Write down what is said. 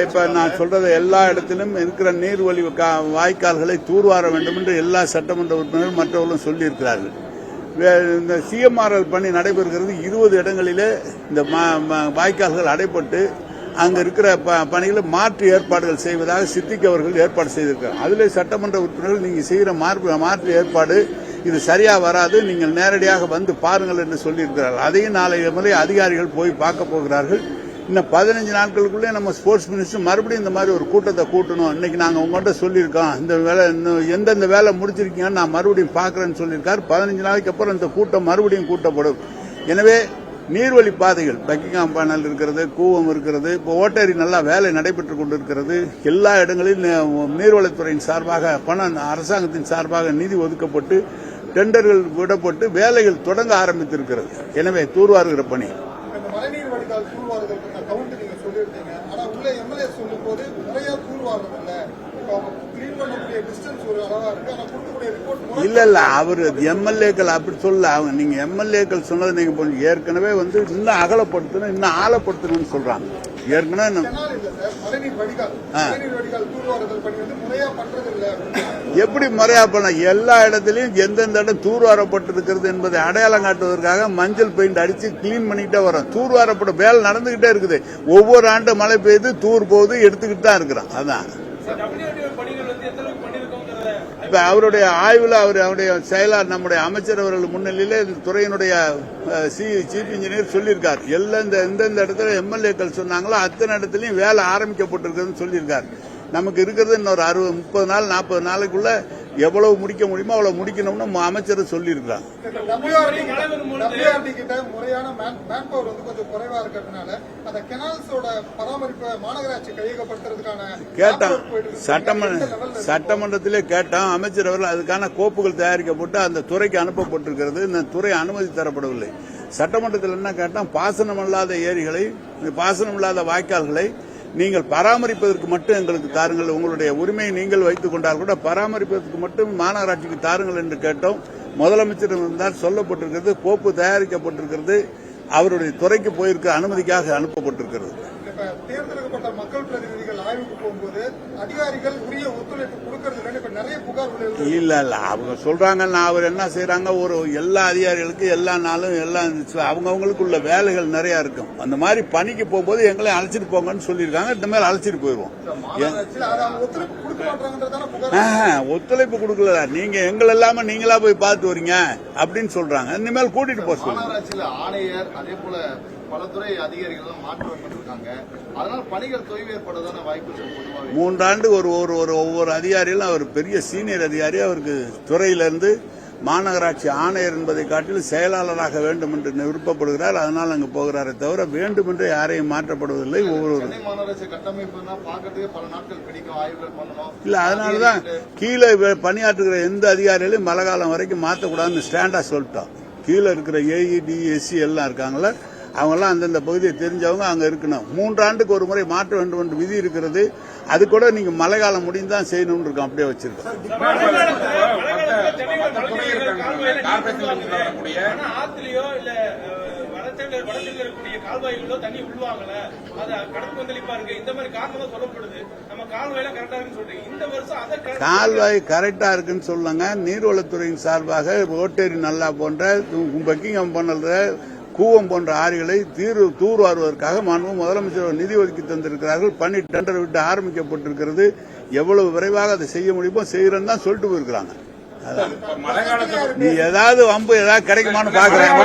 இப்ப நான் சொல்றது எல்லா இடத்திலும் இருக்கிற நீர்வழி வாய்க்கால்களை தூர்வார வேண்டும் என்று எல்லா சட்டமன்ற உறுப்பினரும் மற்றவர்களும் சொல்லியிருக்கிறார்கள். இந்த சிஎம்ஆர்எல் பணி நடைபெறுகிறது. 20 இடங்களிலே இந்த வாய்க்கால்கள் அடைபட்டு அங்க இருக்கிற பணிகளை மாற்று ஏற்பாடுகள் செய்வதாக சித்திக் அவர்கள் ஏற்பாடு செய்திருக்கிறார். அதிலே சட்டமன்ற உறுப்பினர்கள் நீங்க செய்கிற மாற்று ஏற்பாடு இது சரியா வராது, நீங்கள் நேரடியாக வந்து பாருங்கள் என்று சொல்லியிருக்கிறார்கள். அதையும் நாளைய முறை அதிகாரிகள் போய் பார்க்க போகிறார்கள். இன்னும் 15 நாட்களுக்குள்ளே நம்ம ஸ்போர்ட்ஸ் மினிஸ்டர் மறுபடியும் இந்த மாதிரி ஒரு கூட்டத்தை கூட்டணும். இன்னைக்கு நாங்க உங்கள்கிட்ட சொல்லியிருக்கோம், இந்த வேலை எந்தெந்த வேலை முடிச்சிருக்கீங்கன்னு நான் மறுபடியும் பார்க்கறேன்னு சொல்லியிருக்காரு. 15 நாளைக்கு அப்புறம் இந்த கூட்டம் மறுபடியும் கூட்டப்படும். எனவே நீர்வழி பாதைகள் பக்கிங்ஹாம் பேனல் இருக்கிறது, கூவம் இருக்கிறது, இப்போ ஓட்டேரி நல்லா வேலை நடைபெற்றுக் கொண்டிருக்கிறது. எல்லா இடங்களிலும் நீர்வளத்துறையின் சார்பாக பணம் அரசாங்கத்தின் சார்பாக நிதி ஒதுக்கப்பட்டு டெண்டர்கள் விடப்பட்டு வேலைகள் தொடங்க ஆரம்பித்திருக்கிறது. எனவே தூர்வாருகிற பணி மழைநீர் வடிகால் தூர்வாருதல் கவுண்ட் நீங்க சொல்லியிருந்தீங்க. ஆனா உள்ள எம்எல்ஏ சொல்லும் போது முறையா தூர்வாருதல் இல்ல அவரு எம்எல்ஏக்கள் அப்படி சொல்ல. அவங்க நீங்க எம்எல்ஏக்கள் சொன்னது நீங்க ஏற்கனவே இன்னும் அகலப்படுத்தணும், இன்னும் ஆழப்படுத்தணும்னு சொல்றாங்க. ஏற்கனவே எப்படி முறையா பண்ண எல்லா இடத்திலையும் எந்தெந்த இடம் தூர்வாரப்பட்டிருக்கிறது என்பதை அடையாளம் காட்டுவதற்காக மஞ்சள் பெயிண்ட் அடிச்சு கிளீன் பண்ணிக்கிட்டே வரோம். தூர்வாரப்பட்ட வேலை நடந்துகிட்டே இருக்குது. ஒவ்வொரு ஆண்டு மழை பெய்து தூர் போகுது, எடுத்துக்கிட்டு தான் இருக்கிறோம். அதான் இப்ப அவருடைய ஆய்வுல அவருடைய செயலாளர் நம்முடைய அமைச்சர் அவர்கள் முன்னிலையில இந்த துறையினுடைய சீஃப் இன்ஜினியர் சொல்லியிருக்கார். எல்லாம் எந்தெந்த இடத்துல எம்எல்ஏக்கள் சொன்னாங்களோ அத்தனை இடத்துலயும் வேலை ஆரம்பிக்கப்பட்டிருக்குன்னு சொல்லியிருக்காரு. நமக்கு இருக்கிறது இன்னொரு 30 நாள் 40 நாளைக்குள்ள எவ்வளவு முடிக்க முடியுமோ அவ்வளவு முடிக்கணும்னு அமைச்சர் சொல்லியிருக்கிறார். முறையான மேன் பவர் கொஞ்சம் குறைவா இருக்கிறதுனால அந்த கெனால்ஸோட பராமரிப்பை மாநகராட்சி கையகப்படுத்துறதுக்கான கேட்டான். சட்டமன்றத்திலே கேட்டான். அமைச்சர் அவர்கள் அதுக்கான கோப்புகள் தயாரிக்கப்பட்டு அந்த துறைக்கு அனுப்பப்பட்டிருக்கிறது. இந்த துறை அனுமதி தரப்படவில்லை. சட்டமன்றத்தில் என்ன கேட்டான், பாசனம் இல்லாத ஏரிகளை, பாசனம் இல்லாத வாய்க்கால்களை நீங்கள் பராமரிப்பதற்கு மட்டும் எங்களுக்கு தாருங்கள், உங்களுடைய உரிமையை நீங்கள் வைத்துக் கொண்டால் கூட பராமரிப்பதற்கு மட்டும் மாநகராட்சிக்கு தாருங்கள் என்று கேட்டோம். முதலமைச்சர் இருந்தால் சொல்லப்பட்டிருக்கிறது, கோப்பு தயாரிக்கப்பட்டிருக்கிறது, அவருடைய துறைக்கு போயிருக்க அனுமதிக்காக அனுப்பப்பட்டிருக்கிறது. தேர்ந்தெடுக்கப்பட்ட மக்கள் பிரதிநிதிகள் ஆய்வுக்கு போகும்போது அதிகாரிகள் உரிய ஒத்துழைப்பு கொடுக்கறது இப்ப நிறைய புகார் இல்ல அவங்க சொல்றாங்க. அவர் என்ன செய்யறாங்க, ஒரு எல்லா அதிகாரிகளுக்கும் எல்லா நாளும் எல்லாம் அவங்கவுங்களுக்கு உள்ள வேலைகள் நிறைய இருக்கும். அந்த மாதிரி பணிக்கு போகும்போது எங்களை அழைச்சிட்டு போங்கன்னு சொல்லியிருக்காங்க. இந்த மாதிரி அழைச்சிட்டு போயிருவோம். ஒத்துழைப்பு கொடுக்கல, நீங்க எங்களை இல்லாம நீங்களா போய் பார்த்து வரீங்க அப்படின்னு சொல்றாங்க. இனிமேல் கூட்டிட்டு போக சொல்லுங்க. ஆணையர் அதே போல பல துறை அதிகாரிகள் மாற்றப்பட்டிருக்காங்க. அதனால பணிகள் தொய்வு ஏற்படுறதான வாய்ப்பு. 3 ஆண்டு ஒவ்வொரு அதிகாரிகளும் அவர் பெரிய சீனியர் அதிகாரி. அவருக்கு துறையிலிருந்து மாநகராட்சி ஆணையர் என்பதை காட்டிலும் செயலாளராக வேண்டும் என்று விருப்பப்படுகிறார். அதனால் அங்கு போகிறாரே தவிர வேண்டும் என்று யாரையும் மாற்றப்படுவதில்லை. இல்ல அதனாலதான் கீழே பணியாற்றுகிற எந்த அதிகாரிகளையும் மழை காலம் வரைக்கும் மாற்றக்கூடாதுன்னு ஸ்டாண்டா சொல்லிட்டோம். கீழே இருக்கிற ஏஇடிஎஸ்சி எல்லாம் இருக்காங்களா, அவங்கெல்லாம் அந்தந்த பகுதியை தெரிஞ்சவங்க அங்க இருக்கணும். 3 ஆண்டுக்கு ஒரு முறை மாற்ற வேண்டும் என்று விதி இருக்கிறது. அது கூட நீங்க மழை காலம் முடிந்துதான் செய்யணும்னு இருக்கோம். அப்படியே வச்சிருக்கோம். கால்வாய் கரெக்டா இருக்குன்னு சொல்லுங்க. நீர்வளத்துறையின் சார்பாக ஓட்டேரி நல்லா போன்ற பக்கிங்ஹாம் பேனல் கூவம் போன்ற ஆறுகளை தூர்வாருவதற்காக மாண்பு முதலமைச்சர் நிதி ஒதுக்கி தந்திருக்கிறார்கள். பணி டெண்டர் விட்டு ஆரம்பிக்கப்பட்டிருக்கிறது. எவ்வளவு விரைவாக அதை செய்ய முடியுமோ செய்யறேன்னு தான் சொல்லிட்டு போயிருக்கிறாங்க. நீ ஏதாவது வம்பு ஏதாவது கிடைக்குமான்னு பாக்குறேன்.